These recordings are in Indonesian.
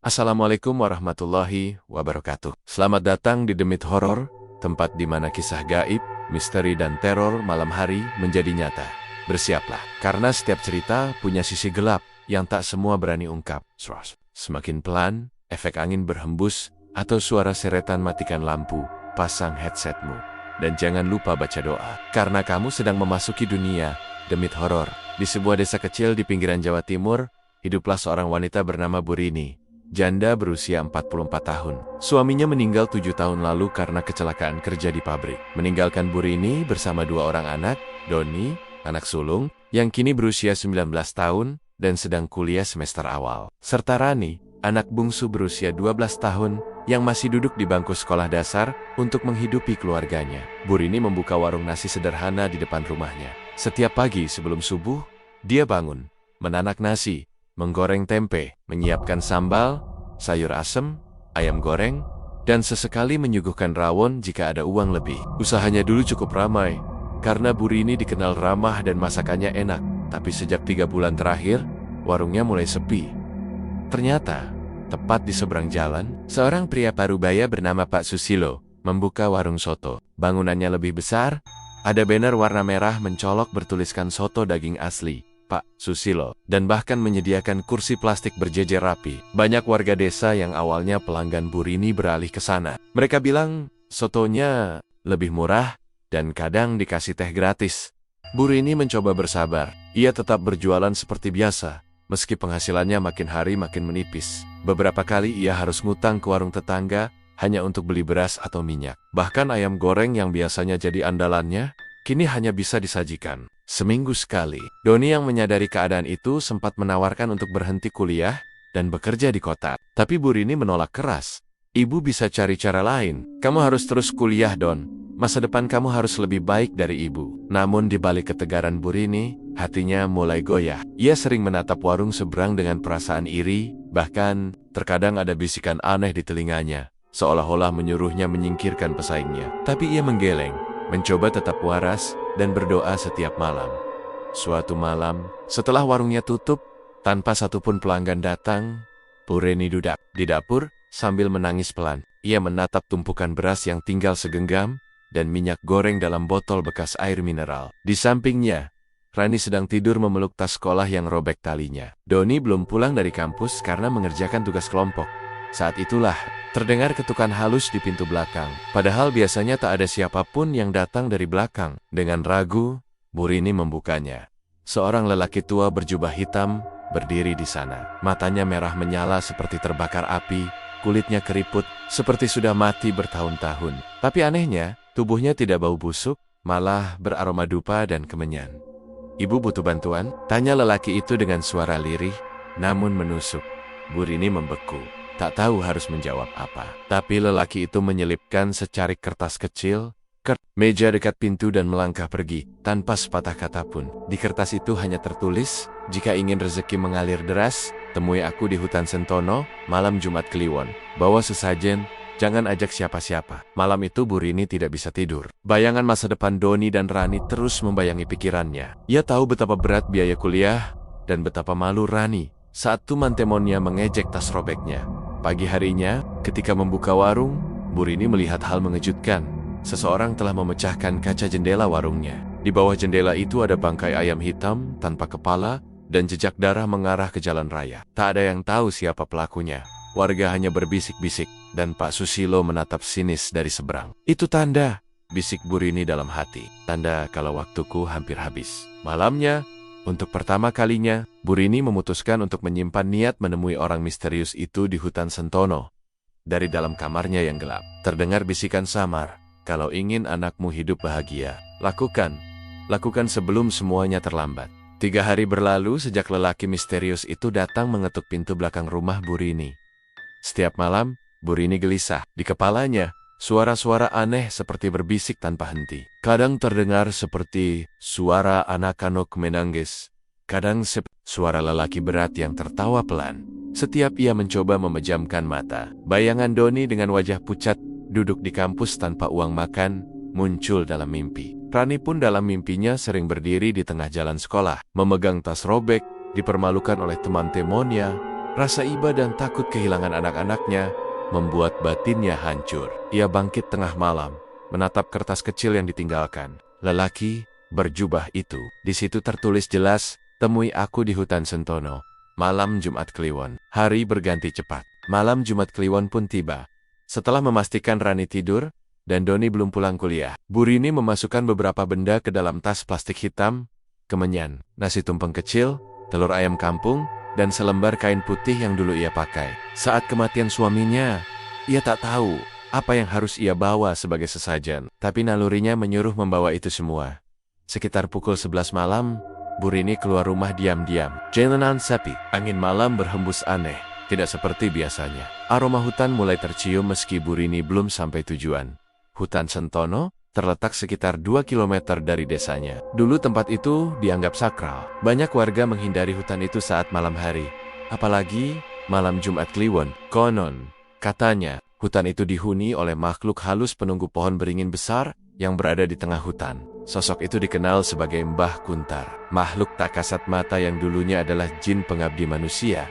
Assalamualaikum warahmatullahi wabarakatuh. Selamat datang di Demit Horor, tempat di mana kisah gaib, misteri dan teror malam hari menjadi nyata. Bersiaplah, karena setiap cerita punya sisi gelap yang tak semua berani ungkap. Semakin pelan, efek angin berhembus, atau suara seretan matikan lampu, pasang headsetmu. Dan jangan lupa baca doa, karena kamu sedang memasuki dunia Demit Horor. Di sebuah desa kecil di pinggiran Jawa Timur, hiduplah seorang wanita bernama Burini. Janda berusia 44 tahun. Suaminya meninggal 7 tahun lalu karena kecelakaan kerja di pabrik. Meninggalkan Burini bersama 2 orang anak, Doni, anak sulung, yang kini berusia 19 tahun dan sedang kuliah semester awal. Serta Rani, anak bungsu berusia 12 tahun yang masih duduk di bangku sekolah dasar untuk menghidupi keluarganya. Burini membuka warung nasi sederhana di depan rumahnya. Setiap pagi sebelum subuh, dia bangun, menanak nasi, menggoreng tempe, menyiapkan sambal, sayur asem, ayam goreng, dan sesekali menyuguhkan rawon jika ada uang lebih. Usahanya dulu cukup ramai, karena Burini dikenal ramah dan masakannya enak. Tapi sejak 3 bulan terakhir, warungnya mulai sepi. Ternyata, tepat di seberang jalan, seorang pria parubaya bernama Pak Susilo membuka warung soto. Bangunannya lebih besar, ada banner warna merah mencolok bertuliskan soto daging asli Pak Susilo, dan bahkan menyediakan kursi plastik berjejer rapi. Banyak warga desa yang awalnya pelanggan Burini beralih ke sana. Mereka bilang sotonya lebih murah dan kadang dikasih teh gratis. Burini mencoba bersabar. Ia tetap berjualan seperti biasa, meski penghasilannya makin hari makin menipis. Beberapa kali ia harus ngutang ke warung tetangga hanya untuk beli beras atau minyak. Bahkan ayam goreng yang biasanya jadi andalannya, kini hanya bisa disajikan seminggu sekali. Doni yang menyadari keadaan itu sempat menawarkan untuk berhenti kuliah dan bekerja di kota. Tapi Burini menolak keras. Ibu bisa cari cara lain. Kamu harus terus kuliah, Don. Masa depan kamu harus lebih baik dari ibu. Namun di balik ketegaran Burini, hatinya mulai goyah. Ia sering menatap warung seberang dengan perasaan iri, bahkan terkadang ada bisikan aneh di telinganya, seolah-olah menyuruhnya menyingkirkan pesaingnya. Tapi ia menggeleng, mencoba tetap waras, dan berdoa setiap malam. Suatu malam, setelah warungnya tutup, tanpa satupun pelanggan datang, Burini duduk di dapur sambil menangis pelan. Ia menatap tumpukan beras yang tinggal segenggam, dan minyak goreng dalam botol bekas air mineral. Di sampingnya, Rani sedang tidur memeluk tas sekolah yang robek talinya. Doni belum pulang dari kampus karena mengerjakan tugas kelompok. Saat itulah, terdengar ketukan halus di pintu belakang. Padahal biasanya tak ada siapapun yang datang dari belakang. Dengan ragu, Burini membukanya. Seorang lelaki tua berjubah hitam berdiri di sana. Matanya merah menyala seperti terbakar api, kulitnya keriput seperti sudah mati bertahun-tahun. Tapi anehnya, tubuhnya tidak bau busuk, malah beraroma dupa dan kemenyan. "Ibu butuh bantuan?" tanya lelaki itu dengan suara lirih, namun menusuk. Burini membeku. Tak tahu harus menjawab apa. Tapi lelaki itu menyelipkan secarik kertas kecil ke meja dekat pintu dan melangkah pergi, tanpa sepatah kata pun. Di kertas itu hanya tertulis, "Jika ingin rezeki mengalir deras, temui aku di hutan Sentono, malam Jumat Kliwon. Bawa sesajen, jangan ajak siapa-siapa." Malam itu Burini tidak bisa tidur. Bayangan masa depan Doni dan Rani terus membayangi pikirannya. Ia tahu betapa berat biaya kuliah, dan betapa malu Rani saat teman temonnya mengejek tas robeknya. Pagi harinya, ketika membuka warung, Burini melihat hal mengejutkan. Seseorang telah memecahkan kaca jendela warungnya. Di bawah jendela itu ada bangkai ayam hitam tanpa kepala dan jejak darah mengarah ke jalan raya. Tak ada yang tahu siapa pelakunya. Warga hanya berbisik-bisik, dan Pak Susilo menatap sinis dari seberang. "Itu tanda," bisik Burini dalam hati. "Tanda kalau waktuku hampir habis." Malamnya, untuk pertama kalinya, Burini memutuskan untuk menyimpan niat menemui orang misterius itu di hutan Sentono. Dari dalam kamarnya yang gelap, terdengar bisikan samar, "Kalau ingin anakmu hidup bahagia, lakukan sebelum semuanya terlambat." 3 hari berlalu sejak lelaki misterius itu datang mengetuk pintu belakang rumah Burini. Setiap malam, Burini gelisah. Di kepalanya, suara-suara aneh seperti berbisik tanpa henti. Kadang terdengar seperti suara anak-anak menangis. Kadang suara lelaki berat yang tertawa pelan. Setiap ia mencoba memejamkan mata, bayangan Doni dengan wajah pucat, duduk di kampus tanpa uang makan, muncul dalam mimpi. Rani pun dalam mimpinya sering berdiri di tengah jalan sekolah, memegang tas robek, dipermalukan oleh teman-temannya, Rasa iba dan takut kehilangan anak-anaknya membuat batinnya hancur. Ia bangkit tengah malam, menatap kertas kecil yang ditinggalkan. Lelaki berjubah itu. Di situ tertulis jelas, temui aku di hutan Sentono. Malam Jumat Kliwon. Hari berganti cepat. Malam Jumat Kliwon pun tiba. Setelah memastikan Rani tidur, dan Doni belum pulang kuliah, Bu Rini memasukkan beberapa benda ke dalam tas plastik hitam, kemenyan, nasi tumpeng kecil, telur ayam kampung, dan selembar kain putih yang dulu ia pakai. Saat kematian suaminya, ia tak tahu apa yang harus ia bawa sebagai sesajen, tapi nalurinya menyuruh membawa itu semua. Sekitar pukul 11 malam, Bu Rini keluar rumah diam-diam. Jalanan sepi, angin malam berhembus aneh, tidak seperti biasanya. Aroma hutan mulai tercium meski Bu Rini belum sampai tujuan. Hutan Sentono terletak sekitar 2 km dari desanya. Dulu tempat itu dianggap sakral. Banyak warga menghindari hutan itu saat malam hari. Apalagi malam Jumat Kliwon. Konon, katanya, hutan itu dihuni oleh makhluk halus penunggu pohon beringin besar yang berada di tengah hutan. Sosok itu dikenal sebagai Mbah Kuntar, makhluk tak kasat mata yang dulunya adalah jin pengabdi manusia.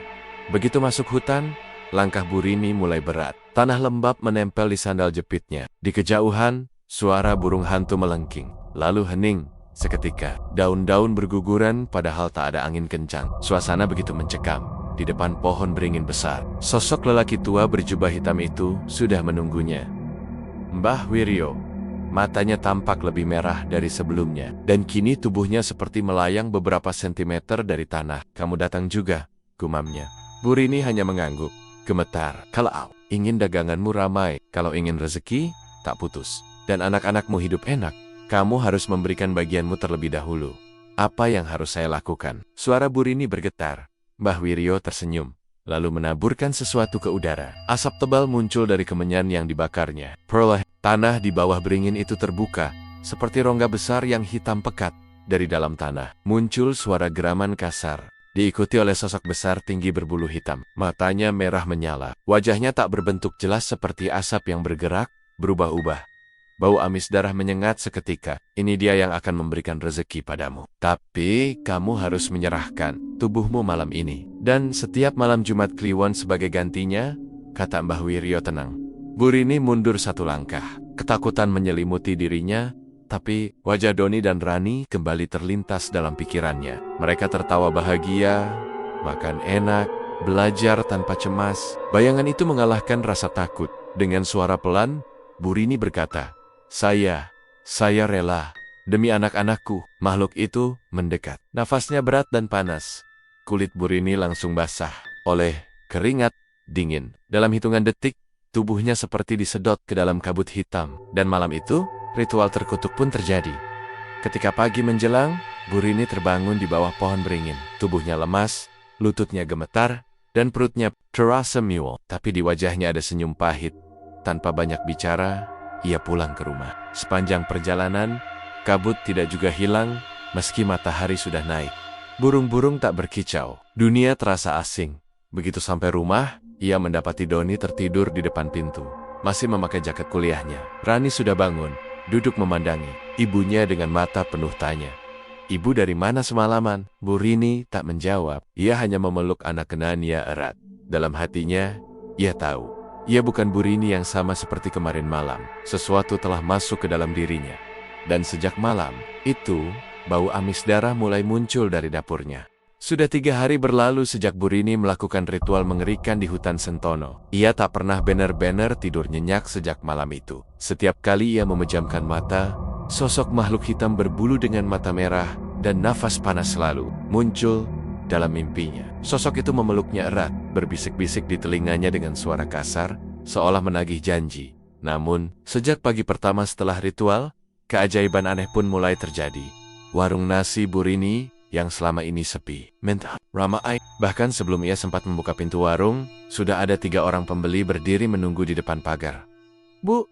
Begitu masuk hutan, langkah Bu Rini mulai berat. Tanah lembab menempel di sandal jepitnya. Di kejauhan, suara burung hantu melengking, lalu hening. Seketika, daun-daun berguguran padahal tak ada angin kencang. Suasana begitu mencekam. Di depan pohon beringin besar, sosok lelaki tua berjubah hitam itu sudah menunggunya. Mbah Wiryo. Matanya tampak lebih merah dari sebelumnya, dan kini tubuhnya seperti melayang beberapa sentimeter dari tanah. Kamu datang juga, gumamnya. Bu Rini hanya mengangguk, gemetar. Kalau ingin daganganmu ramai, kalau ingin rezeki, tak putus, dan anak-anakmu hidup enak, kamu harus memberikan bagianmu terlebih dahulu. Apa yang harus saya lakukan? Suara Bu Rini bergetar. Mbah Wiryo tersenyum, lalu menaburkan sesuatu ke udara. Asap tebal muncul dari kemenyan yang dibakarnya. Perlahan, tanah di bawah beringin itu terbuka, seperti rongga besar yang hitam pekat. Dari dalam tanah, muncul suara geraman kasar, diikuti oleh sosok besar tinggi berbulu hitam. Matanya merah menyala. Wajahnya tak berbentuk jelas seperti asap yang bergerak, berubah-ubah. Bau amis darah menyengat seketika. Ini dia yang akan memberikan rezeki padamu. Tapi kamu harus menyerahkan tubuhmu malam ini. Dan setiap malam Jumat Kliwon sebagai gantinya, kata Mbah Wiryo tenang. Bu Rini mundur satu langkah. Ketakutan menyelimuti dirinya, tapi wajah Doni dan Rani kembali terlintas dalam pikirannya. Mereka tertawa bahagia, makan enak, belajar tanpa cemas. Bayangan itu mengalahkan rasa takut. Dengan suara pelan, Bu Rini berkata, Saya rela, demi anak-anakku. Makhluk itu mendekat. Nafasnya berat dan panas. Kulit Bu Rini langsung basah oleh keringat dingin. Dalam hitungan detik, tubuhnya seperti disedot ke dalam kabut hitam. Dan malam itu, ritual terkutuk pun terjadi. Ketika pagi menjelang, Bu Rini terbangun di bawah pohon beringin. Tubuhnya lemas, lututnya gemetar, dan perutnya terasa mual. Tapi di wajahnya ada senyum pahit. Tanpa banyak bicara, ia pulang ke rumah. Sepanjang perjalanan, kabut tidak juga hilang meski matahari sudah naik. Burung-burung tak berkicau. Dunia terasa asing. Begitu sampai rumah, ia mendapati Doni tertidur di depan pintu. Masih memakai jaket kuliahnya. Rani sudah bangun, duduk memandangi. Ibunya dengan mata penuh tanya. Ibu dari mana semalaman? Bu Rini tak menjawab. Ia hanya memeluk anak kenannya erat. Dalam hatinya, ia tahu. Ia bukan Bu Rini yang sama seperti kemarin malam. Sesuatu telah masuk ke dalam dirinya. Dan sejak malam itu, bau amis darah mulai muncul dari dapurnya. Sudah 3 hari berlalu sejak Bu Rini melakukan ritual mengerikan di hutan Sentono. Ia tak pernah benar-benar tidur nyenyak sejak malam itu. Setiap kali ia memejamkan mata, sosok makhluk hitam berbulu dengan mata merah dan nafas panas selalu muncul dalam mimpinya. Sosok itu memeluknya erat, berbisik-bisik di telinganya dengan suara kasar, seolah menagih janji. Namun, sejak pagi pertama setelah ritual, keajaiban aneh pun mulai terjadi. Warung nasi Bu Rini yang selama ini sepi, ramai. Bahkan sebelum ia sempat membuka pintu warung, sudah ada 3 orang pembeli berdiri menunggu di depan pagar. Bu,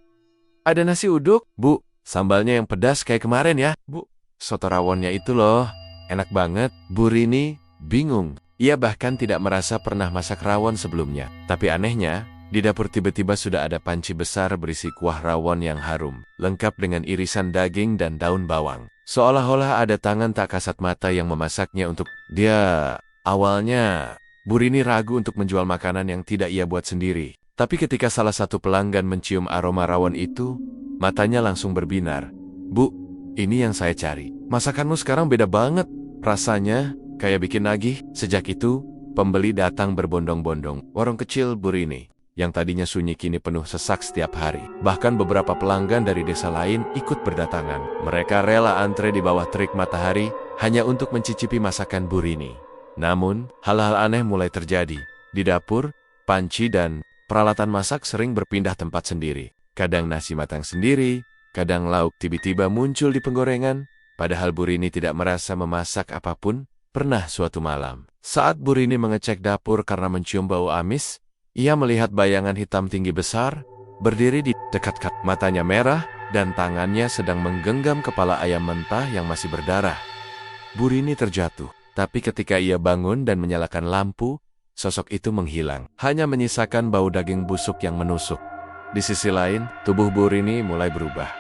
ada nasi uduk? Bu, sambalnya yang pedas kayak kemarin ya? Bu, soto rawonnya itu loh, enak banget. Bu Rini bingung. Ia bahkan tidak merasa pernah masak rawon sebelumnya. Tapi anehnya, di dapur tiba-tiba sudah ada panci besar berisi kuah rawon yang harum, lengkap dengan irisan daging dan daun bawang. Seolah-olah ada tangan tak kasat mata yang memasaknya untuk dia. Awalnya, Bu Rini ragu untuk menjual makanan yang tidak ia buat sendiri. Tapi ketika salah satu pelanggan mencium aroma rawon itu, matanya langsung berbinar. "Bu, ini yang saya cari. Masakanmu sekarang beda banget. Rasanya kayak bikin nagih." Sejak itu, pembeli datang berbondong-bondong. Warung kecil Bu Rini, yang tadinya sunyi kini penuh sesak setiap hari. Bahkan beberapa pelanggan dari desa lain ikut berdatangan. Mereka rela antre di bawah terik matahari hanya untuk mencicipi masakan Bu Rini. Namun, hal-hal aneh mulai terjadi. Di dapur, panci dan peralatan masak sering berpindah tempat sendiri. Kadang nasi matang sendiri, kadang lauk tiba-tiba muncul di penggorengan, padahal Bu Rini tidak merasa memasak apapun. Pernah suatu malam, saat Bu Rini mengecek dapur karena mencium bau amis, ia melihat bayangan hitam tinggi besar, berdiri di dekat matanya merah, dan tangannya sedang menggenggam kepala ayam mentah yang masih berdarah. Bu Rini terjatuh, tapi ketika ia bangun dan menyalakan lampu, sosok itu menghilang, hanya menyisakan bau daging busuk yang menusuk. Di sisi lain, tubuh Bu Rini mulai berubah.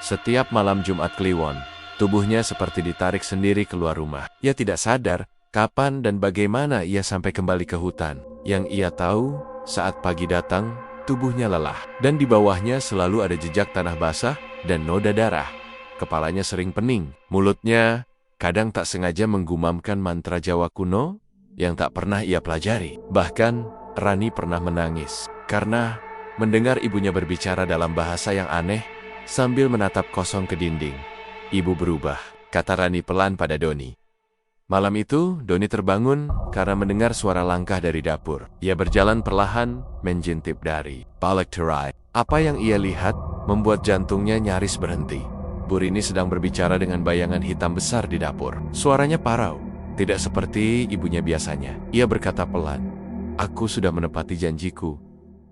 Setiap malam Jumat Kliwon, tubuhnya seperti ditarik sendiri keluar rumah. Ia tidak sadar kapan dan bagaimana ia sampai kembali ke hutan. Yang ia tahu, saat pagi datang, tubuhnya lelah, dan di bawahnya selalu ada jejak tanah basah dan noda darah. Kepalanya sering pening, mulutnya kadang tak sengaja menggumamkan mantra Jawa kuno yang tak pernah ia pelajari. Bahkan, Rani pernah menangis karena mendengar ibunya berbicara dalam bahasa yang aneh sambil menatap kosong ke dinding. "Ibu berubah," kata Rani pelan pada Doni. Malam itu, Doni terbangun karena mendengar suara langkah dari dapur. Ia berjalan perlahan, menjintip dari balik tirai. Apa yang ia lihat membuat jantungnya nyaris berhenti. Bu Rini sedang berbicara dengan bayangan hitam besar di dapur. Suaranya parau, tidak seperti ibunya biasanya. Ia berkata pelan, "Aku sudah menepati janjiku,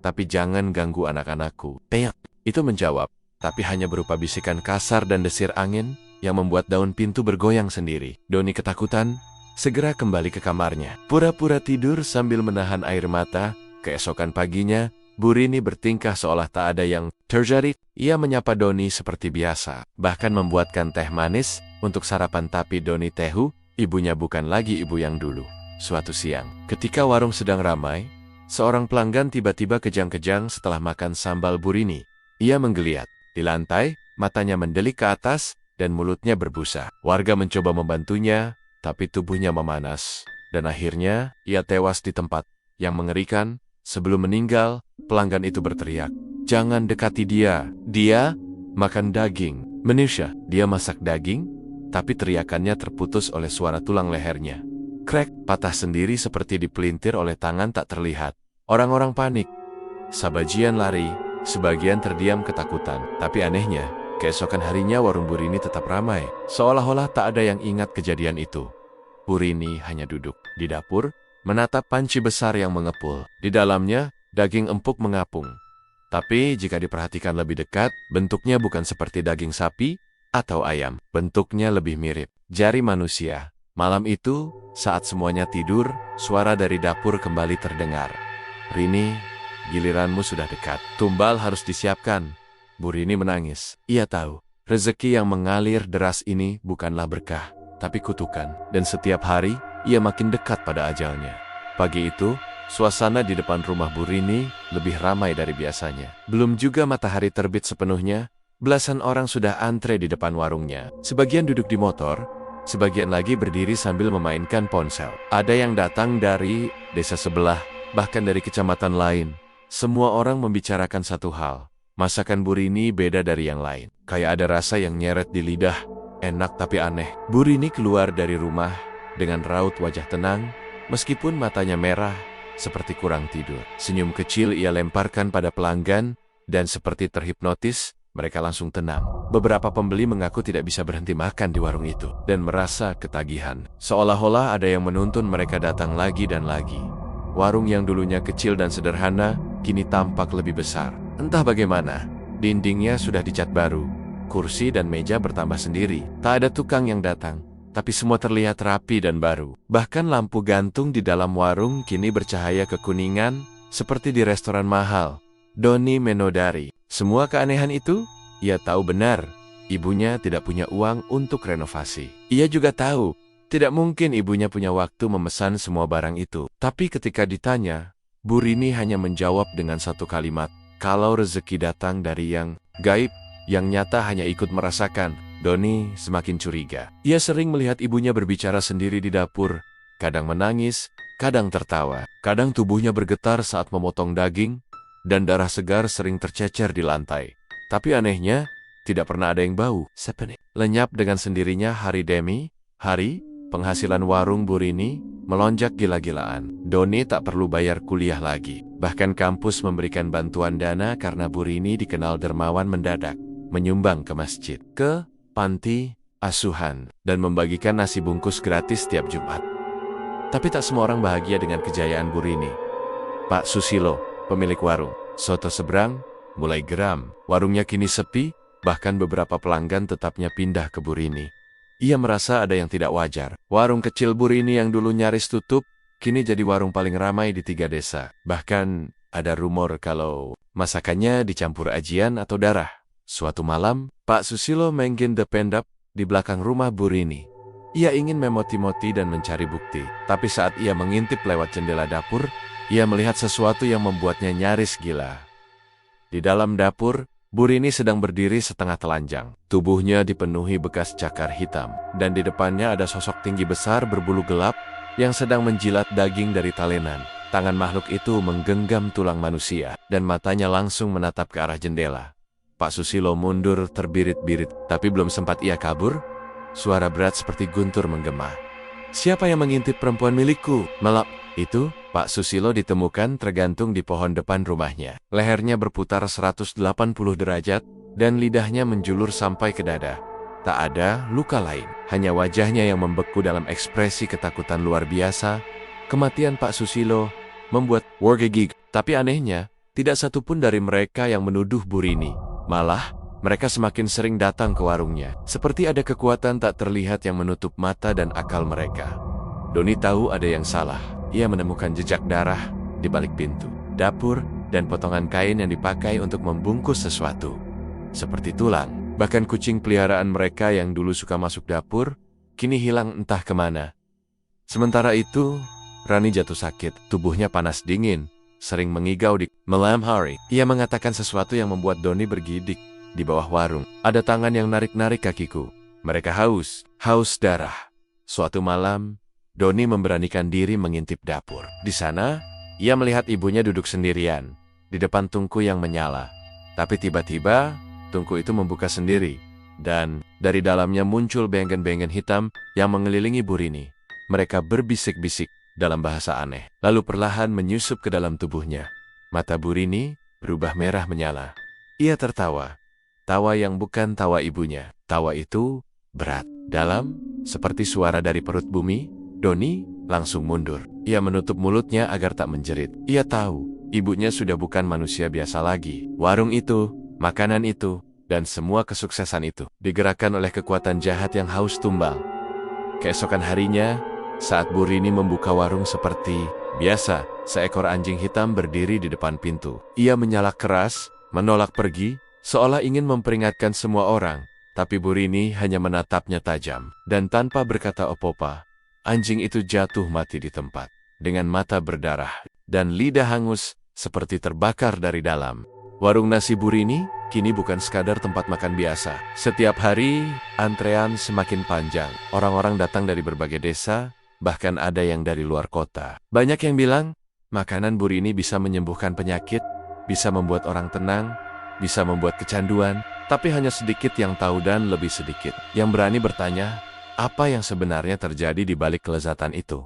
tapi jangan ganggu anak-anakku." "Peak," itu menjawab, tapi hanya berupa bisikan kasar dan desir angin yang membuat daun pintu bergoyang sendiri. Doni ketakutan, segera kembali ke kamarnya. Pura-pura tidur sambil menahan air mata. Keesokan paginya, Bu Rini bertingkah seolah tak ada yang terjadi. Ia menyapa Doni seperti biasa, bahkan membuatkan teh manis untuk sarapan. Tapi Doni Tehu, ibunya bukan lagi ibu yang dulu. Suatu siang, ketika warung sedang ramai, seorang pelanggan tiba-tiba kejang-kejang setelah makan sambal Bu Rini. Ia menggeliat di lantai, matanya mendelik ke atas, dan mulutnya berbusa. Warga mencoba membantunya, tapi tubuhnya memanas. Dan akhirnya, ia tewas di tempat. Yang mengerikan, sebelum meninggal, pelanggan itu berteriak, "Jangan dekati dia. Dia makan daging manusia." Dia masak daging, tapi teriakannya terputus oleh suara tulang lehernya. Krek, patah sendiri seperti dipelintir oleh tangan tak terlihat. Orang-orang panik. Sabajian lari, sebagian terdiam ketakutan. Tapi anehnya, keesokan harinya warung Bu Rini tetap ramai, seolah-olah tak ada yang ingat kejadian itu. Bu Rini hanya duduk di dapur, menatap panci besar yang mengepul. Di dalamnya, daging empuk mengapung. Tapi jika diperhatikan lebih dekat, bentuknya bukan seperti daging sapi atau ayam. Bentuknya lebih mirip jari manusia. Malam itu, saat semuanya tidur, suara dari dapur kembali terdengar. "Rini, giliranmu sudah dekat. Tumbal harus disiapkan." Bu Rini menangis. Ia tahu, rezeki yang mengalir deras ini bukanlah berkah, tapi kutukan. Dan setiap hari, ia makin dekat pada ajalnya. Pagi itu, suasana di depan rumah Bu Rini lebih ramai dari biasanya. Belum juga matahari terbit sepenuhnya, belasan orang sudah antre di depan warungnya. Sebagian duduk di motor, sebagian lagi berdiri sambil memainkan ponsel. Ada yang datang dari desa sebelah, bahkan dari kecamatan lain. Semua orang membicarakan satu hal. Masakan Bu Rini beda dari yang lain. Kayak ada rasa yang nyeret di lidah, enak tapi aneh. Bu Rini keluar dari rumah dengan raut wajah tenang, meskipun matanya merah, seperti kurang tidur. Senyum kecil ia lemparkan pada pelanggan, dan seperti terhipnotis, mereka langsung tenang. Beberapa pembeli mengaku tidak bisa berhenti makan di warung itu, dan merasa ketagihan. Seolah-olah ada yang menuntun mereka datang lagi dan lagi. Warung yang dulunya kecil dan sederhana, kini tampak lebih besar. Entah bagaimana, dindingnya sudah dicat baru. Kursi dan meja bertambah sendiri. Tak ada tukang yang datang, tapi semua terlihat rapi dan baru. Bahkan lampu gantung di dalam warung kini bercahaya kekuningan, seperti di restoran mahal. Doni menodari semua keanehan itu. Ia tahu benar, ibunya tidak punya uang untuk renovasi. Ia juga tahu, Tidak mungkin ibunya punya waktu memesan semua barang itu. Tapi ketika ditanya, Bu Rini hanya menjawab dengan satu kalimat, kalau rezeki datang dari yang gaib, yang nyata hanya ikut merasakan. Doni semakin curiga. Ia sering melihat ibunya berbicara sendiri di dapur, kadang menangis, kadang tertawa, kadang tubuhnya bergetar saat memotong daging, dan darah segar sering tercecer di lantai. Tapi anehnya, tidak pernah ada yang bau. Lenyap dengan sendirinya hari demi hari. Penghasilan warung Bu Rini melonjak gila-gilaan. Doni tak perlu bayar kuliah lagi. Bahkan kampus memberikan bantuan dana karena Bu Rini dikenal dermawan mendadak, menyumbang ke masjid, ke panti asuhan, dan membagikan nasi bungkus gratis setiap Jumat. Tapi tak semua orang bahagia dengan kejayaan Bu Rini. Pak Susilo, pemilik warung soto seberang, mulai geram. Warungnya kini sepi, bahkan beberapa pelanggan tetapnya pindah ke Bu Rini. Ia merasa ada yang tidak wajar. Warung kecil Bu Rini yang dulu nyaris tutup, kini jadi warung paling ramai di 3 desa. Bahkan ada rumor kalau masakannya dicampur ajian atau darah. Suatu malam, Pak Susilo main pendap di belakang rumah Bu Rini. Ia ingin memoti-moti dan mencari bukti. Tapi saat ia mengintip lewat jendela dapur, ia melihat sesuatu yang membuatnya nyaris gila. Di dalam dapur, Bu Rini sedang berdiri setengah telanjang. Tubuhnya dipenuhi bekas cakar hitam, dan di depannya ada sosok tinggi besar berbulu gelap yang sedang menjilat daging dari talenan. Tangan makhluk itu menggenggam tulang manusia, dan matanya langsung menatap ke arah jendela. Pak Susilo mundur terbirit-birit, tapi belum sempat ia kabur, suara berat seperti guntur menggema. "Siapa yang mengintip perempuan milikku?" Melap. Itu, Pak Susilo ditemukan tergantung di pohon depan rumahnya. Lehernya berputar 180 derajat, dan lidahnya menjulur sampai ke dada. Tak ada luka lain, hanya wajahnya yang membeku dalam ekspresi ketakutan luar biasa. Kematian Pak Susilo membuat warga gig. Tapi anehnya, tidak satupun dari mereka yang menuduh Bu Rini. Malah, mereka semakin sering datang ke warungnya. Seperti ada kekuatan tak terlihat yang menutup mata dan akal mereka. Doni tahu ada yang salah. Ia menemukan jejak darah di balik pintu, dapur, dan potongan kain yang dipakai untuk membungkus sesuatu. Seperti tulang. Bahkan kucing peliharaan mereka yang dulu suka masuk dapur, kini hilang entah kemana. Sementara itu, Rani jatuh sakit. Tubuhnya panas dingin, sering mengigau di malam hari. Ia mengatakan sesuatu yang membuat Doni bergidik. Di bawah warung, ada tangan yang narik-narik kakiku. Mereka haus darah. Suatu malam, Doni memberanikan diri mengintip dapur. Di sana, ia melihat ibunya duduk sendirian, di depan tungku yang menyala. Tapi tiba-tiba, tungku itu membuka sendiri, dan dari dalamnya muncul bengen-bengen hitam yang mengelilingi Bu Rini. Mereka berbisik-bisik dalam bahasa aneh, lalu perlahan menyusup ke dalam tubuhnya. Mata Bu Rini berubah merah menyala. Ia tertawa. Tawa yang bukan tawa ibunya. Tawa itu berat, dalam, seperti suara dari perut bumi. Doni langsung mundur. Ia menutup mulutnya agar tak menjerit. Ia tahu, ibunya sudah bukan manusia biasa lagi. Warung itu, makanan itu, dan semua kesuksesan itu digerakkan oleh kekuatan jahat yang haus tumbal. Keesokan harinya, saat Bu Rini membuka warung seperti biasa, seekor anjing hitam berdiri di depan pintu. Ia menyala keras, menolak pergi, seolah ingin memperingatkan semua orang. Tapi Bu Rini hanya menatapnya tajam, dan tanpa berkata apa-apa, anjing itu jatuh mati di tempat, dengan mata berdarah, dan lidah hangus, seperti terbakar dari dalam. Warung nasi Bu Rini, kini bukan sekadar tempat makan biasa. Setiap hari, antrean semakin panjang. Orang-orang datang dari berbagai desa, bahkan ada yang dari luar kota. Banyak yang bilang, makanan Bu Rini bisa menyembuhkan penyakit, bisa membuat orang tenang, bisa membuat kecanduan, tapi hanya sedikit yang tahu dan lebih sedikit yang berani bertanya, apa yang sebenarnya terjadi di balik kelezatan itu?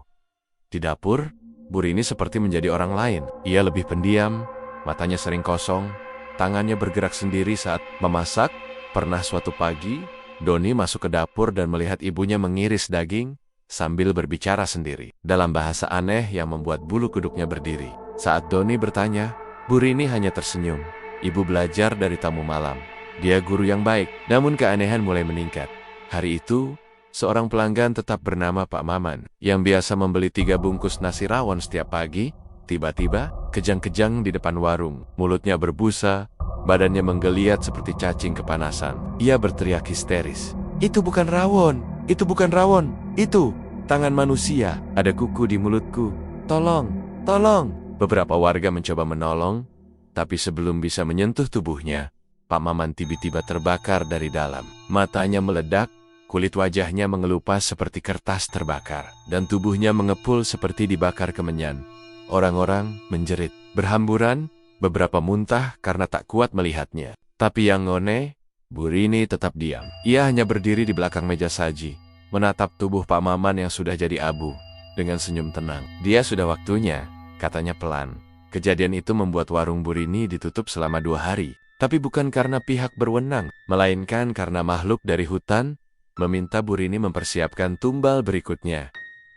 Di dapur, Bu Rini seperti menjadi orang lain. Ia lebih pendiam, matanya sering kosong, tangannya bergerak sendiri saat memasak. Pernah suatu pagi, Doni masuk ke dapur dan melihat ibunya mengiris daging sambil berbicara sendiri dalam bahasa aneh yang membuat bulu kuduknya berdiri. Saat Doni bertanya, Bu Rini hanya tersenyum. Ibu belajar dari tamu malam. Dia guru yang baik, namun keanehan mulai meningkat. Hari itu, seorang pelanggan tetap bernama Pak Maman, yang biasa membeli 3 bungkus nasi rawon setiap pagi, tiba-tiba kejang-kejang di depan warung. Mulutnya berbusa, badannya menggeliat seperti cacing kepanasan. Ia berteriak histeris, "Itu bukan rawon! Itu bukan rawon! Itu tangan manusia, ada kuku di mulutku. Tolong, tolong. Beberapa warga mencoba menolong, tapi sebelum bisa menyentuh tubuhnya, Pak Maman tiba-tiba terbakar dari dalam. Matanya meledak, kulit wajahnya mengelupas seperti kertas terbakar, dan tubuhnya mengepul seperti dibakar kemenyan. Orang-orang menjerit, berhamburan, beberapa muntah karena tak kuat melihatnya. Tapi yang ngone, Bu Rini tetap diam. Ia hanya berdiri di belakang meja saji, menatap tubuh Pak Maman yang sudah jadi abu, dengan senyum tenang. Dia sudah waktunya, katanya pelan. Kejadian itu membuat warung Bu Rini ditutup selama 2 hari. Tapi bukan karena pihak berwenang, melainkan karena makhluk dari hutan meminta Bu Rini mempersiapkan tumbal berikutnya.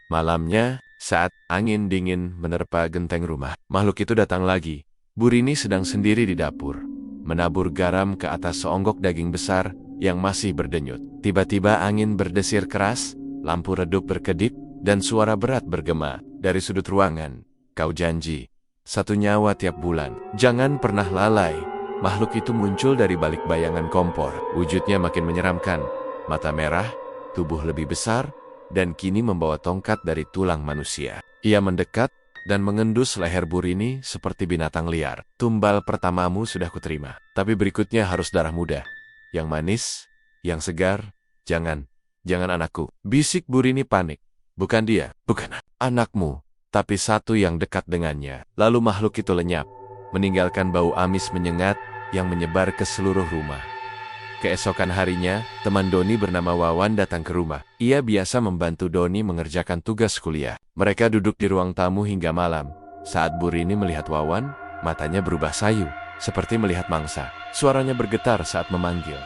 Malamnya, saat angin dingin menerpa genteng rumah, makhluk itu datang lagi. Bu Rini sedang sendiri di dapur, menabur garam ke atas seonggok daging besar yang masih berdenyut. Tiba-tiba angin berdesir keras, lampu redup berkedip, dan suara berat bergema dari sudut ruangan. Kau janji 1 nyawa tiap bulan. Jangan pernah lalai. Makhluk itu muncul dari balik bayangan kompor. Wujudnya makin menyeramkan. Mata merah, tubuh lebih besar, dan kini membawa tongkat dari tulang manusia. Ia mendekat dan mengendus leher Bu Rini seperti binatang liar. Tumbal pertamamu sudah kuterima, tapi berikutnya harus darah muda. Yang manis, yang segar, jangan anakku. Bisik Bu Rini panik. Bukan dia, bukan anakmu, tapi satu yang dekat dengannya. Lalu makhluk itu lenyap, meninggalkan bau amis menyengat yang menyebar ke seluruh rumah. Keesokan harinya, teman Doni bernama Wawan datang ke rumah. Ia biasa membantu Doni mengerjakan tugas kuliah. Mereka duduk di ruang tamu hingga malam. Saat Bu Rini melihat Wawan, matanya berubah sayu, seperti melihat mangsa. Suaranya bergetar saat memanggil.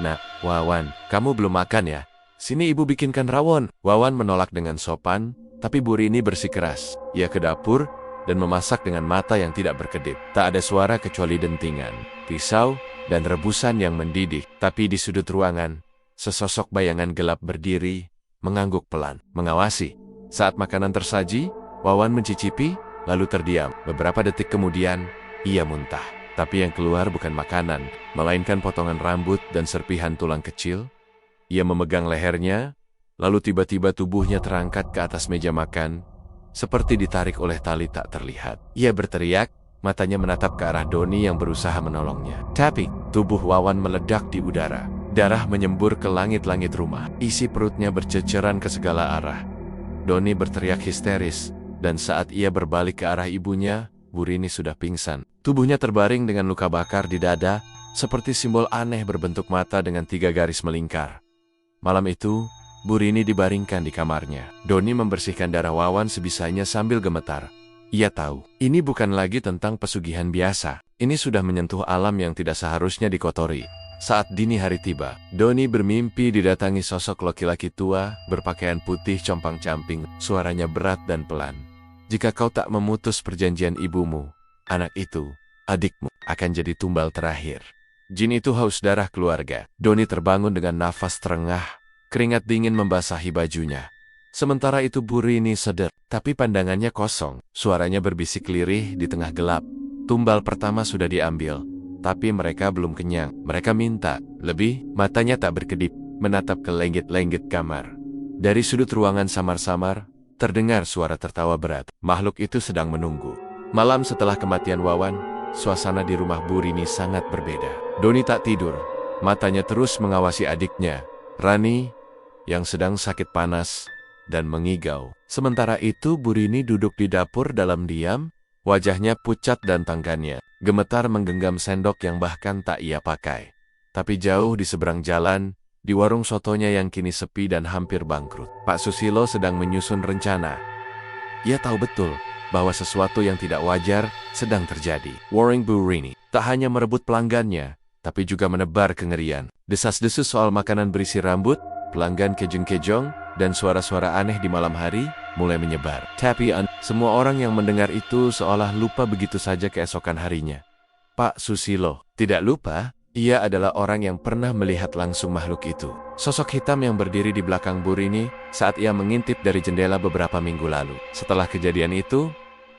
Nak, Wawan, kamu belum makan ya? Sini ibu bikinkan rawon. Wawan menolak dengan sopan, tapi Bu Rini bersikeras. Ia ke dapur dan memasak dengan mata yang tidak berkedip. Tak ada suara kecuali dentingan, pisau, dan rebusan yang mendidih. Tapi di sudut ruangan, sesosok bayangan gelap berdiri, mengangguk pelan, mengawasi. Saat makanan tersaji, Wawan mencicipi, lalu terdiam. Beberapa detik kemudian, ia muntah. Tapi yang keluar bukan makanan, melainkan potongan rambut dan serpihan tulang kecil. Ia memegang lehernya, lalu tiba-tiba tubuhnya terangkat ke atas meja makan, seperti ditarik oleh tali tak terlihat. Ia berteriak, matanya menatap ke arah Doni yang berusaha menolongnya. Tapi, tubuh Wawan meledak di udara. Darah menyembur ke langit-langit rumah. Isi perutnya berceceran ke segala arah. Doni berteriak histeris, dan saat ia berbalik ke arah ibunya, Bu Rini sudah pingsan. Tubuhnya terbaring dengan luka bakar di dada, seperti simbol aneh berbentuk mata dengan 3 garis melingkar. Malam itu, Bu Rini dibaringkan di kamarnya. Doni membersihkan darah Wawan sebisanya sambil gemetar. Ia tahu, ini bukan lagi tentang pesugihan biasa. Ini sudah menyentuh alam yang tidak seharusnya dikotori. Saat dini hari tiba, Doni bermimpi didatangi sosok laki-laki tua, berpakaian putih compang-camping, suaranya berat dan pelan. Jika kau tak memutus perjanjian ibumu, anak itu, adikmu, akan jadi tumbal terakhir. Jin itu haus darah keluarga. Doni terbangun dengan nafas terengah. Keringat dingin membasahi bajunya. Sementara itu Bu Rini sedar, tapi pandangannya kosong. Suaranya berbisik lirih di tengah gelap. Tumbal pertama sudah diambil, tapi mereka belum kenyang. Mereka minta lebih. Matanya tak berkedip, menatap ke lenggit-lenggit kamar. Dari sudut ruangan samar-samar, terdengar suara tertawa berat. Makhluk itu sedang menunggu. Malam setelah kematian Wawan, suasana di rumah Bu Rini sangat berbeda. Doni tak tidur. Matanya terus mengawasi adiknya, Rani, yang sedang sakit panas dan mengigau. Sementara itu Bu Rini duduk di dapur dalam diam, wajahnya pucat dan tangannya gemetar menggenggam sendok yang bahkan tak ia pakai. Tapi jauh di seberang jalan, di warung sotonya yang kini sepi dan hampir bangkrut, Pak Susilo sedang menyusun rencana. Ia tahu betul bahwa sesuatu yang tidak wajar sedang terjadi. Warung Bu Rini tak hanya merebut pelanggannya, tapi juga menebar kengerian. Desas-desus soal makanan berisi rambut, pelanggan kejeng-kejong, dan suara-suara aneh di malam hari mulai menyebar. Tapi semua orang yang mendengar itu seolah lupa begitu saja keesokan harinya. Pak Susilo tidak lupa, ia adalah orang yang pernah melihat langsung makhluk itu. Sosok hitam yang berdiri di belakang Bu Rini saat ia mengintip dari jendela beberapa minggu lalu. Setelah kejadian itu,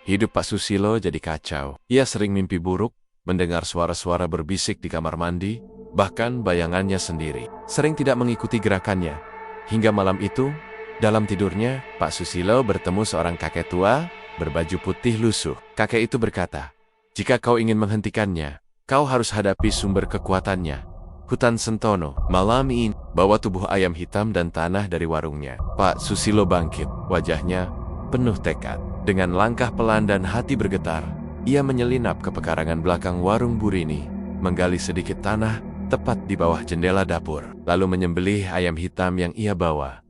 hidup Pak Susilo jadi kacau. Ia sering mimpi buruk, mendengar suara-suara berbisik di kamar mandi, bahkan bayangannya sendiri sering tidak mengikuti gerakannya. Hingga malam itu, Dalam tidurnya, Pak Susilo bertemu seorang kakek tua berbaju putih lusuh. Kakek itu berkata, "Jika kau ingin menghentikannya, kau harus hadapi sumber kekuatannya. Hutan Sentono." Malam ini, bawa tubuh ayam hitam dan tanah dari warungnya. Pak Susilo bangkit, wajahnya penuh tekad. Dengan langkah pelan dan hati bergetar, ia menyelinap ke pekarangan belakang warung Burini, menggali sedikit tanah tepat di bawah jendela dapur, lalu menyembelih ayam hitam yang ia bawa.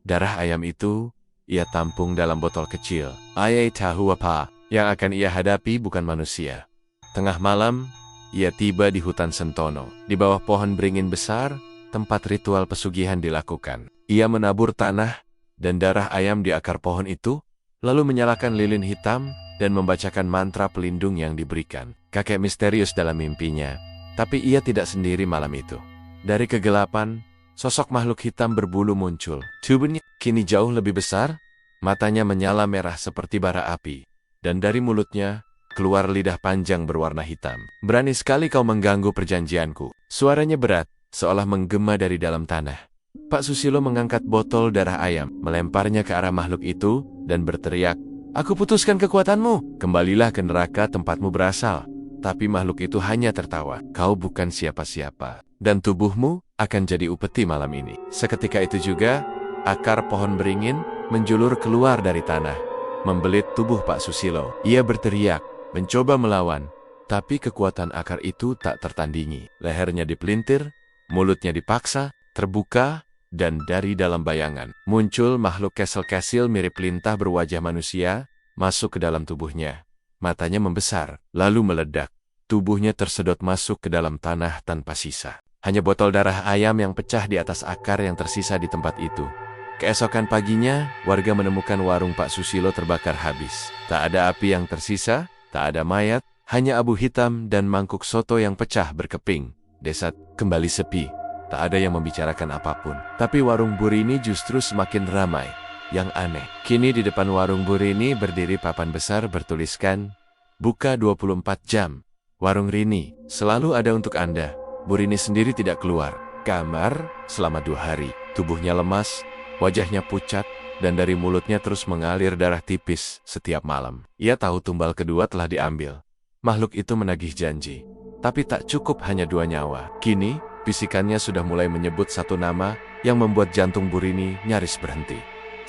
Darah ayam itu ia tampung dalam botol kecil. Ia tahu apa yang akan ia hadapi bukan manusia. Tengah malam, ia tiba di hutan Sentono. Di bawah pohon beringin besar, tempat ritual pesugihan dilakukan. Ia menabur tanah dan darah ayam di akar pohon itu, lalu menyalakan lilin hitam dan membacakan mantra pelindung yang diberikan. Kakek misterius dalam mimpinya, tapi ia tidak sendiri malam itu. Dari kegelapan, sosok makhluk hitam berbulu muncul. Tubuhnya kini jauh lebih besar, matanya menyala merah seperti bara api, dan dari mulutnya keluar lidah panjang berwarna hitam. "Berani sekali kau mengganggu perjanjianku." Suaranya berat, seolah menggema dari dalam tanah. Pak Susilo mengangkat botol darah ayam, melemparnya ke arah makhluk itu, dan berteriak, "Aku putuskan kekuatanmu. Kembalilah ke neraka tempatmu berasal." Tapi makhluk itu hanya tertawa. "Kau bukan siapa-siapa, dan tubuhmu akan jadi upeti malam ini." Seketika itu juga, akar pohon beringin menjulur keluar dari tanah, membelit tubuh Pak Susilo. Ia berteriak, mencoba melawan, tapi kekuatan akar itu tak tertandingi. Lehernya dipelintir, mulutnya dipaksa terbuka, dan dari dalam bayangan muncul makhluk kesel-kesil mirip lintah berwajah manusia, masuk ke dalam tubuhnya. Matanya membesar, lalu meledak. Tubuhnya tersedot masuk ke dalam tanah tanpa sisa. Hanya botol darah ayam yang pecah di atas akar yang tersisa di tempat itu. Keesokan paginya, warga menemukan warung Pak Susilo terbakar habis. Tak ada api yang tersisa, tak ada mayat, hanya abu hitam dan mangkuk soto yang pecah berkeping. Desa kembali sepi, tak ada yang membicarakan apapun. Tapi warung Burini justru semakin ramai. Yang aneh, kini di depan warung Burini berdiri papan besar bertuliskan, "Buka 24 jam. Warung Rini, selalu ada untuk Anda." Burini sendiri tidak keluar kamar selama 2 hari. Tubuhnya lemas, wajahnya pucat, dan dari mulutnya terus mengalir darah tipis setiap malam. Ia tahu tumbal kedua telah diambil. Makhluk itu menagih janji. Tapi tak cukup hanya 2 nyawa. Kini, bisikannya sudah mulai menyebut satu nama yang membuat jantung Burini nyaris berhenti.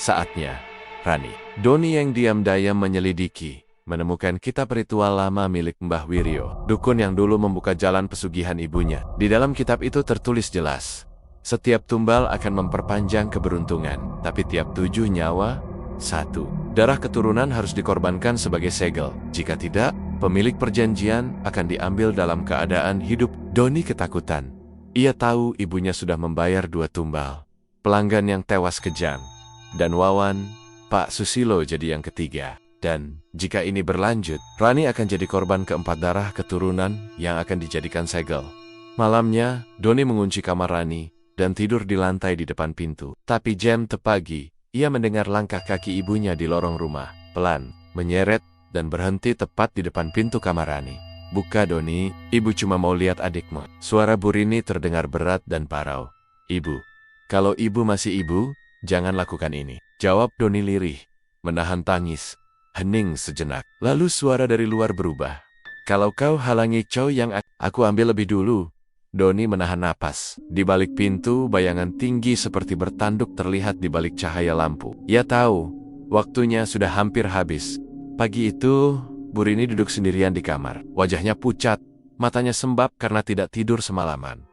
Saatnya, Rani. Doni yang diam-diam menyelidiki, menemukan kitab ritual lama milik Mbah Wiryo, dukun yang dulu membuka jalan pesugihan ibunya. Di dalam kitab itu tertulis jelas, setiap tumbal akan memperpanjang keberuntungan, tapi tiap 7 nyawa, 1 darah keturunan harus dikorbankan sebagai segel. Jika tidak, pemilik perjanjian akan diambil dalam keadaan hidup. Doni ketakutan. Ia tahu ibunya sudah membayar 2 tumbal, pelanggan yang tewas kejam. Dan Wawan, Pak Susilo jadi yang ketiga. Dan jika ini berlanjut, Rani akan jadi korban keempat darah keturunan yang akan dijadikan segel. Malamnya, Doni mengunci kamar Rani dan tidur di lantai di depan pintu. Tapi jam pagi, ia mendengar langkah kaki ibunya di lorong rumah. Pelan, menyeret, dan berhenti tepat di depan pintu kamar Rani. "Buka, Doni, ibu cuma mau lihat adikmu." Suara Burini terdengar berat dan parau. "Ibu, kalau ibu masih ibu, jangan lakukan ini," jawab Doni lirih, menahan tangis, hening sejenak. Lalu suara dari luar berubah. "Kalau kau halangi Chow yang aku ambil lebih dulu." Doni menahan napas. Di balik pintu, bayangan tinggi seperti bertanduk terlihat di balik cahaya lampu. Ia tahu, waktunya sudah hampir habis. Pagi itu, Burini duduk sendirian di kamar. Wajahnya pucat, matanya sembab karena tidak tidur semalaman.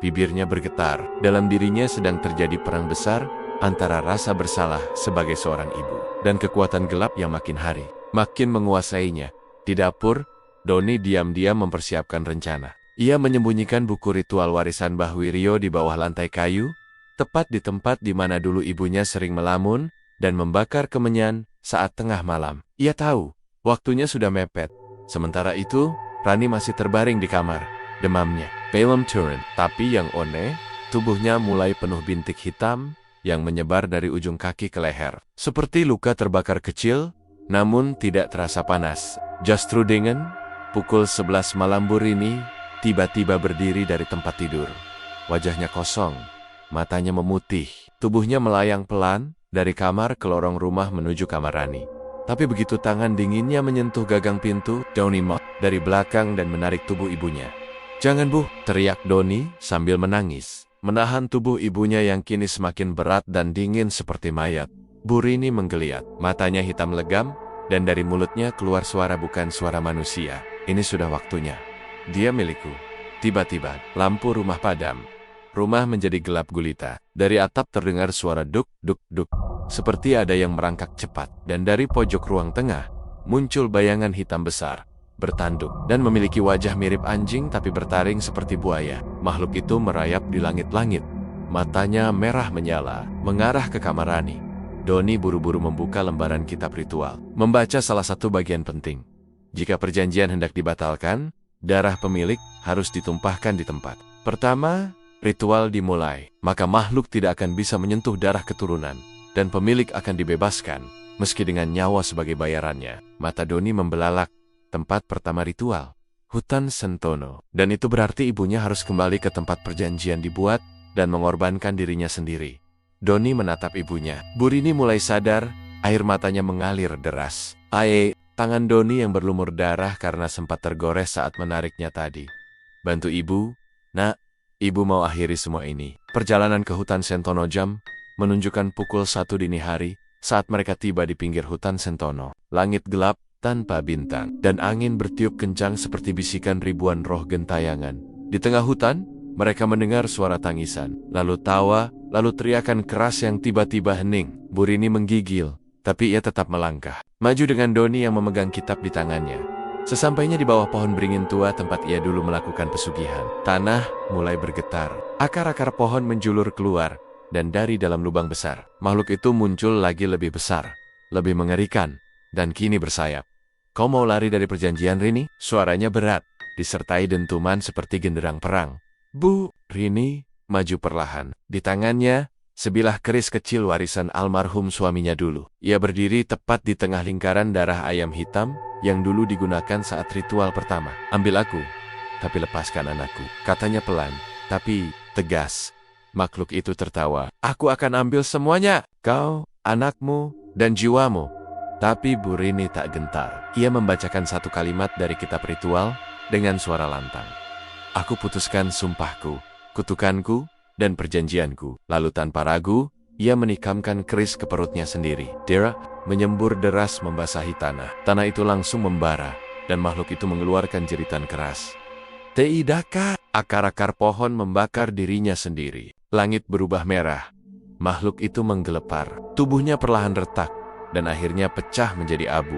Bibirnya bergetar. Dalam dirinya sedang terjadi perang besar antara rasa bersalah sebagai seorang ibu dan kekuatan gelap yang makin hari makin menguasainya. Di dapur, Doni diam-diam mempersiapkan rencana. Ia menyembunyikan buku ritual warisan Mbah Wiryo di bawah lantai kayu, tepat di tempat di mana dulu ibunya sering melamun dan membakar kemenyan saat tengah malam. Ia tahu, waktunya sudah mepet. Sementara itu, Rani masih terbaring di kamar. Demamnya belum turun, tapi yang aneh, tubuhnya mulai penuh bintik hitam yang menyebar dari ujung kaki ke leher. Seperti luka terbakar kecil, namun tidak terasa panas. Justru dengan pukul 11 malam Burini tiba-tiba berdiri dari tempat tidur. Wajahnya kosong, matanya memutih, tubuhnya melayang pelan, dari kamar ke lorong rumah menuju kamar Rani. Tapi begitu tangan dinginnya menyentuh gagang pintu, Doni meloncat dari belakang dan menarik tubuh ibunya. "Jangan, Bu!" teriak Doni sambil menangis, menahan tubuh ibunya yang kini semakin berat dan dingin seperti mayat. Bu Rini menggeliat, matanya hitam legam, dan dari mulutnya keluar suara bukan suara manusia. "Ini sudah waktunya. Dia milikku." Tiba-tiba, lampu rumah padam. Rumah menjadi gelap gulita. Dari atap terdengar suara duk, duk, duk. Seperti ada yang merangkak cepat. Dan dari pojok ruang tengah, muncul bayangan hitam besar, bertanduk, dan memiliki wajah mirip anjing tapi bertaring seperti buaya. Makhluk itu merayap di langit-langit. Matanya merah menyala, mengarah ke kamar Rani. Doni buru-buru membuka lembaran kitab ritual, membaca salah satu bagian penting. Jika perjanjian hendak dibatalkan, darah pemilik harus ditumpahkan di tempat. Pertama, ritual dimulai, maka makhluk tidak akan bisa menyentuh darah keturunan, dan pemilik akan dibebaskan, meski dengan nyawa sebagai bayarannya. Mata Doni membelalak. Tempat pertama ritual, hutan Sentono. Dan itu berarti ibunya harus kembali ke tempat perjanjian dibuat, dan mengorbankan dirinya sendiri. Doni menatap ibunya. Bu Rini mulai sadar, air matanya mengalir deras. Tangan Doni yang berlumur darah karena sempat tergores saat menariknya tadi. "Bantu ibu, Nak. Ibu mau akhiri semua ini." Perjalanan ke hutan Sentono jam menunjukkan pukul 1 dini hari saat mereka tiba di pinggir hutan Sentono. Langit gelap tanpa bintang, dan angin bertiup kencang seperti bisikan ribuan roh gentayangan. Di tengah hutan, mereka mendengar suara tangisan, lalu tawa, lalu teriakan keras yang tiba-tiba hening. Bu Rini menggigil, tapi ia tetap melangkah, maju dengan Doni yang memegang kitab di tangannya. Sesampainya di bawah pohon beringin tua tempat ia dulu melakukan pesugihan, tanah mulai bergetar. Akar-akar pohon menjulur keluar, dan dari dalam lubang besar, makhluk itu muncul lagi lebih besar, lebih mengerikan, dan kini bersayap. "Kau mau lari dari perjanjian, Rini?" Suaranya berat, disertai dentuman seperti genderang perang. Bu Rini maju perlahan. Di tangannya, sebilah keris kecil warisan almarhum suaminya dulu. Ia berdiri tepat di tengah lingkaran darah ayam hitam yang dulu digunakan saat ritual pertama. "Ambil aku, tapi lepaskan anakku," katanya pelan, tapi tegas. Makhluk itu tertawa. "Aku akan ambil semuanya, kau, anakmu, dan jiwamu." Tapi Bu Rini tak gentar. Ia membacakan satu kalimat dari kitab ritual dengan suara lantang. "Aku putuskan sumpahku, kutukanku, dan perjanjianku." Lalu tanpa ragu, ia menikamkan keris ke perutnya sendiri. Dera menyembur deras membasahi tanah. Tanah itu langsung membara, dan makhluk itu mengeluarkan jeritan keras. "Teidaka!" Akar-akar pohon membakar dirinya sendiri. Langit berubah merah. Makhluk itu menggelepar. Tubuhnya perlahan retak, dan akhirnya pecah menjadi abu.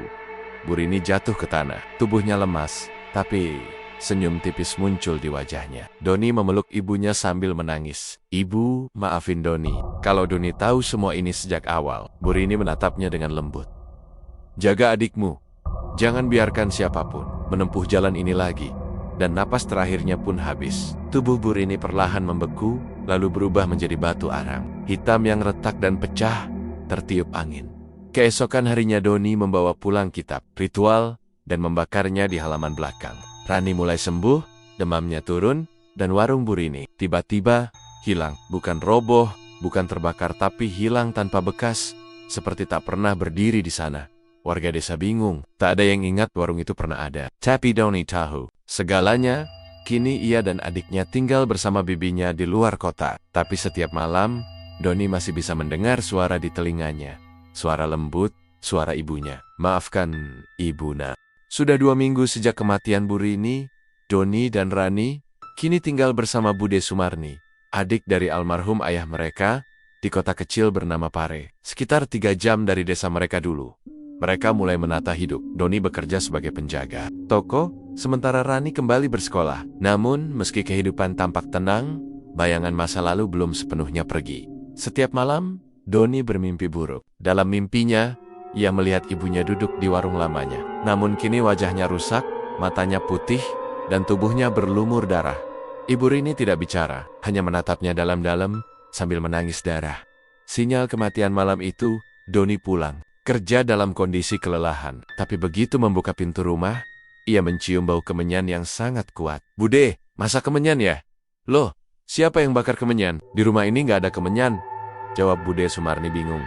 Bu Rini jatuh ke tanah. Tubuhnya lemas, tapi senyum tipis muncul di wajahnya. Doni memeluk ibunya sambil menangis. "Ibu, maafin Doni. Kalau Doni tahu semua ini sejak awal." Bu Rini menatapnya dengan lembut. "Jaga adikmu. Jangan biarkan siapapun menempuh jalan ini lagi." Dan napas terakhirnya pun habis. Tubuh Bu Rini perlahan membeku, lalu berubah menjadi batu arang. Hitam yang retak dan pecah, tertiup angin. Keesokan harinya Doni membawa pulang kitab ritual dan membakarnya di halaman belakang. Rani mulai sembuh, demamnya turun, dan warung Bu Rini tiba-tiba hilang. Bukan roboh, bukan terbakar, tapi hilang tanpa bekas, seperti tak pernah berdiri di sana. Warga desa bingung, tak ada yang ingat warung itu pernah ada. Tapi Doni tahu segalanya. Kini ia dan adiknya tinggal bersama bibinya di luar kota. Tapi setiap malam, Doni masih bisa mendengar suara di telinganya. Suara lembut, suara ibunya. "Maafkan, Ibu, Nak." Sudah 2 minggu sejak kematian Bu Rini, Doni dan Rani kini tinggal bersama Bude Sumarni, adik dari almarhum ayah mereka, di kota kecil bernama Pare, sekitar 3 jam dari desa mereka dulu. Mereka mulai menata hidup. Doni bekerja sebagai penjaga toko, sementara Rani kembali bersekolah. Namun, meski kehidupan tampak tenang, bayangan masa lalu belum sepenuhnya pergi. Setiap malam, Doni bermimpi buruk. Dalam mimpinya, ia melihat ibunya duduk di warung lamanya. Namun kini wajahnya rusak, matanya putih, dan tubuhnya berlumur darah. Ibu Rini tidak bicara, hanya menatapnya dalam-dalam sambil menangis darah. Sinyal kematian malam itu, Doni pulang. Kerja dalam kondisi kelelahan, tapi begitu membuka pintu rumah, ia mencium bau kemenyan yang sangat kuat. "Bude, masak kemenyan ya?" "Loh, siapa yang bakar kemenyan? Di rumah ini nggak ada kemenyan," jawab Bude Sumarni bingung.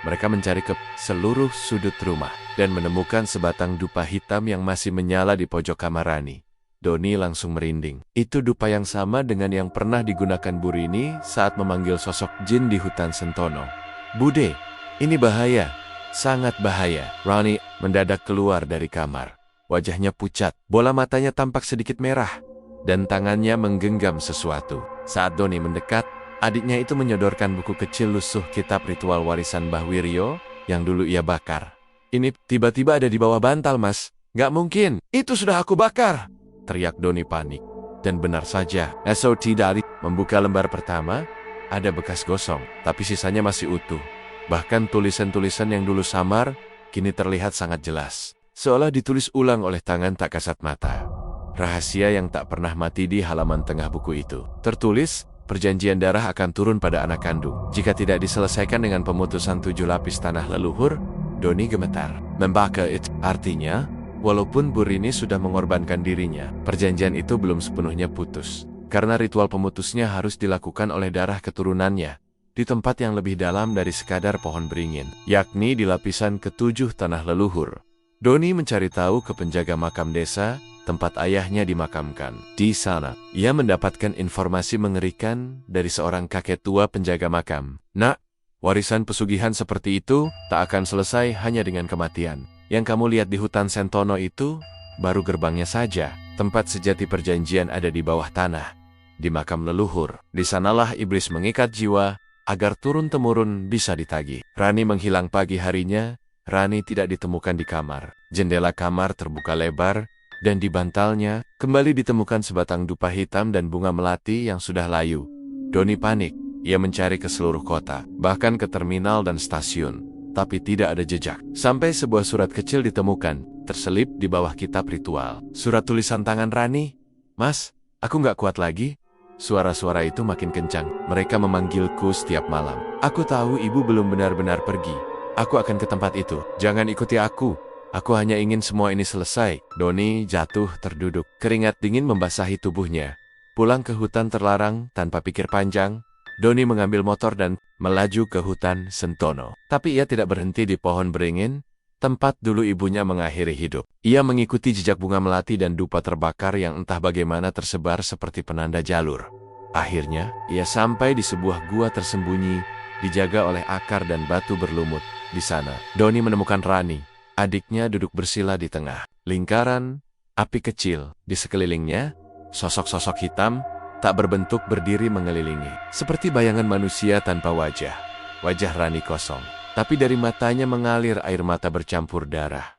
Mereka mencari ke seluruh sudut rumah dan menemukan sebatang dupa hitam yang masih menyala di pojok kamar Rani. Doni langsung merinding. Itu dupa yang sama dengan yang pernah digunakan Bu Rini saat memanggil sosok jin di hutan Sentono. Bude, ini bahaya, sangat bahaya. Rani mendadak keluar dari kamar. Wajahnya pucat, bola matanya tampak sedikit merah, dan tangannya menggenggam sesuatu. Saat Doni mendekat, adiknya itu menyodorkan buku kecil lusuh kitab ritual warisan Mbah Wiryo yang dulu ia bakar. Ini tiba-tiba ada di bawah bantal, Mas. Gak mungkin, itu sudah aku bakar, teriak Doni panik. Dan benar saja, SOT dari membuka lembar pertama, ada bekas gosong, tapi sisanya masih utuh. Bahkan tulisan-tulisan yang dulu samar, kini terlihat sangat jelas. Seolah ditulis ulang oleh tangan tak kasat mata. Rahasia yang tak pernah mati di halaman tengah buku itu. Tertulis, perjanjian darah akan turun pada anak kandung. Jika tidak diselesaikan dengan pemutusan 7 lapis tanah leluhur, Doni gemetar. Membaca itu artinya, walaupun Bu Rini sudah mengorbankan dirinya, perjanjian itu belum sepenuhnya putus. Karena ritual pemutusnya harus dilakukan oleh darah keturunannya, di tempat yang lebih dalam dari sekadar pohon beringin, yakni di lapisan ke-7 tanah leluhur. Doni mencari tahu ke penjaga makam desa, tempat ayahnya dimakamkan. Di sana, ia mendapatkan informasi mengerikan dari seorang kakek tua penjaga makam. Nak, warisan pesugihan seperti itu tak akan selesai hanya dengan kematian. Yang kamu lihat di hutan Sentono itu, baru gerbangnya saja. Tempat sejati perjanjian ada di bawah tanah, di makam leluhur. Di sanalah iblis mengikat jiwa, agar turun-temurun bisa ditagih. Rani menghilang pagi harinya. Rani tidak ditemukan di kamar. Jendela kamar terbuka lebar, dan di bantalnya kembali ditemukan sebatang dupa hitam dan bunga melati yang sudah layu. Doni panik. Ia mencari ke seluruh kota, bahkan ke terminal dan stasiun, tapi tidak ada jejak. Sampai sebuah surat kecil ditemukan, terselip di bawah kitab ritual. Surat tulisan tangan Rani. Mas, aku nggak kuat lagi. Suara-suara itu makin kencang. Mereka memanggilku setiap malam. Aku tahu ibu belum benar-benar pergi. Aku akan ke tempat itu. Jangan ikuti aku. Aku hanya ingin semua ini selesai. Doni jatuh terduduk. Keringat dingin membasahi tubuhnya. Pulang ke hutan terlarang tanpa pikir panjang, Doni mengambil motor dan melaju ke hutan Sentono. Tapi ia tidak berhenti di pohon beringin, tempat dulu ibunya mengakhiri hidup. Ia mengikuti jejak bunga melati dan dupa terbakar yang entah bagaimana tersebar seperti penanda jalur. Akhirnya, ia sampai di sebuah gua tersembunyi, dijaga oleh akar dan batu berlumut. Di sana, Doni menemukan Rani. Adiknya duduk bersila di tengah lingkaran api kecil. Di sekelilingnya, sosok-sosok hitam tak berbentuk berdiri mengelilingi. Seperti bayangan manusia tanpa wajah. Wajah Rani kosong, tapi dari matanya mengalir air mata bercampur darah.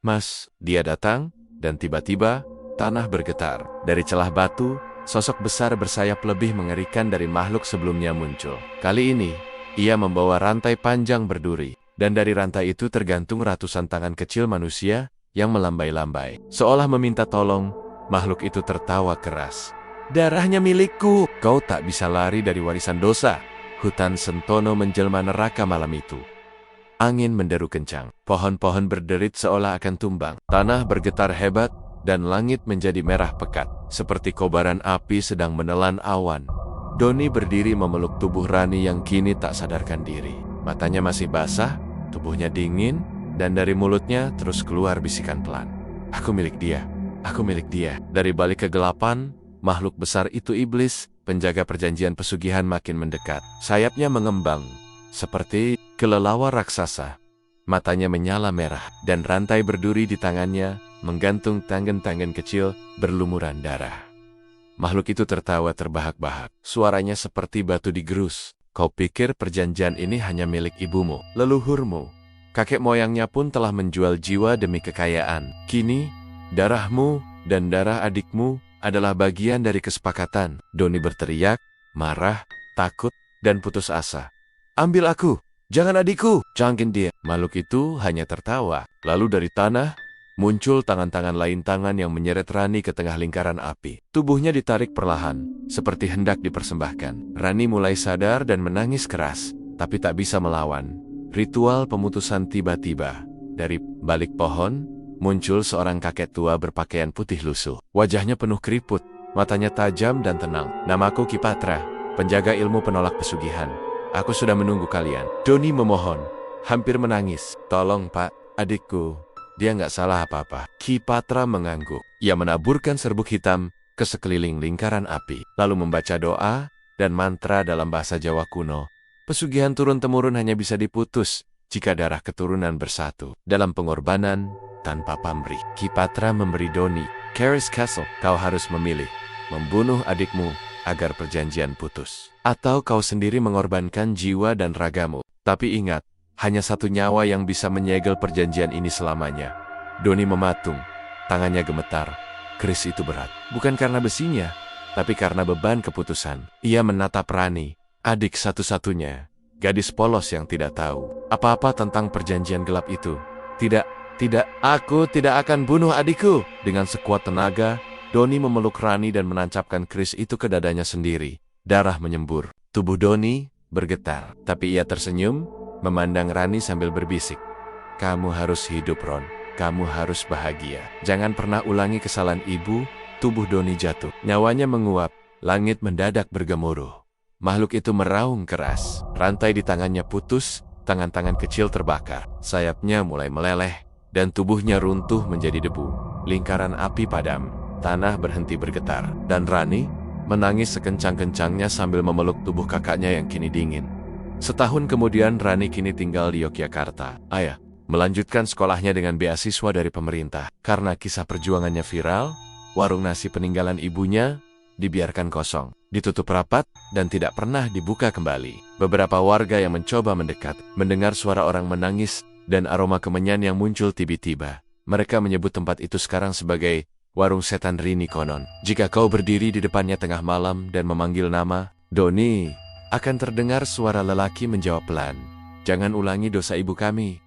Mas, dia datang, dan tiba-tiba tanah bergetar. Dari celah batu, sosok besar bersayap lebih mengerikan dari makhluk sebelumnya muncul. Kali ini, ia membawa rantai panjang berduri. Dan dari rantai itu tergantung ratusan tangan kecil manusia yang melambai-lambai. Seolah meminta tolong, makhluk itu tertawa keras. Darahnya milikku. Kau tak bisa lari dari warisan dosa. Hutan Sentono menjelma neraka malam itu. Angin menderu kencang. Pohon-pohon berderit seolah akan tumbang. Tanah bergetar hebat, dan langit menjadi merah pekat. Seperti kobaran api sedang menelan awan. Doni berdiri memeluk tubuh Rani yang kini tak sadarkan diri. Matanya masih basah, tubuhnya dingin, dan dari mulutnya terus keluar bisikan pelan. Aku milik dia, aku milik dia. Dari balik kegelapan, makhluk besar itu iblis, penjaga perjanjian pesugihan makin mendekat. Sayapnya mengembang, seperti kelelawar raksasa. Matanya menyala merah, dan rantai berduri di tangannya, menggantung tangan-tangan kecil, berlumuran darah. Makhluk itu tertawa terbahak-bahak. Suaranya seperti batu digerus. Kau pikir perjanjian ini hanya milik ibumu, leluhurmu. Kakek moyangnya pun telah menjual jiwa demi kekayaan. Kini, darahmu dan darah adikmu adalah bagian dari kesepakatan. Doni berteriak, marah, takut, dan putus asa. Ambil aku, jangan adikku, cangkin dia. Makhluk itu hanya tertawa. Lalu dari tanah, muncul tangan-tangan lain tangan yang menyeret Rani ke tengah lingkaran api. Tubuhnya ditarik perlahan, seperti hendak dipersembahkan. Rani mulai sadar dan menangis keras, tapi tak bisa melawan. Ritual pemutusan tiba-tiba. Dari balik pohon, muncul seorang kakek tua berpakaian putih lusuh. Wajahnya penuh keriput, matanya tajam dan tenang. Namaku Kipatra, penjaga ilmu penolak pesugihan. Aku sudah menunggu kalian. Doni memohon, hampir menangis. "Tolong Pak, adikku. Dia nggak salah apa-apa." Ki Patra mengangguk. Ia menaburkan serbuk hitam ke sekeliling lingkaran api, lalu membaca doa dan mantra dalam bahasa Jawa kuno. Pesugihan turun-temurun hanya bisa diputus jika darah keturunan bersatu. Dalam pengorbanan tanpa pamrih, Ki Patra memberi Doni, Caris Castle. "Kau harus memilih, membunuh adikmu agar perjanjian putus, atau kau sendiri mengorbankan jiwa dan ragamu. Tapi ingat, hanya satu nyawa yang bisa menyegel perjanjian ini selamanya." Doni mematung, tangannya gemetar. Keris itu berat, bukan karena besinya, tapi karena beban keputusan. Ia menatap Rani, adik satu-satunya, gadis polos yang tidak tahu apa-apa tentang perjanjian gelap itu. "Tidak, tidak, aku tidak akan bunuh adikku." Dengan sekuat tenaga, Doni memeluk Rani dan menancapkan keris itu ke dadanya sendiri. Darah menyembur. Tubuh Doni bergetar, tapi ia tersenyum, memandang Rani sambil berbisik, "Kamu harus hidup, Ron. Kamu harus bahagia. Jangan pernah ulangi kesalahan ibu." Tubuh Doni jatuh. Nyawanya menguap. Langit mendadak bergemuruh. Makhluk itu meraung keras. Rantai di tangannya putus, tangan-tangan kecil terbakar. Sayapnya mulai meleleh, dan tubuhnya runtuh menjadi debu. Lingkaran api padam. Tanah berhenti bergetar. Dan Rani menangis sekencang-kencangnya sambil memeluk tubuh kakaknya yang kini dingin. Setahun kemudian, Rani kini tinggal di Yogyakarta. Ayah melanjutkan sekolahnya dengan beasiswa dari pemerintah. Karena kisah perjuangannya viral, warung nasi peninggalan ibunya dibiarkan kosong, ditutup rapat, dan tidak pernah dibuka kembali. Beberapa warga yang mencoba mendekat, mendengar suara orang menangis dan aroma kemenyan yang muncul tiba-tiba. Mereka menyebut tempat itu sekarang sebagai warung setan Rini konon. Jika kau berdiri di depannya tengah malam dan memanggil nama Doni, akan terdengar suara lelaki menjawab pelan, "Jangan ulangi dosa ibu kami."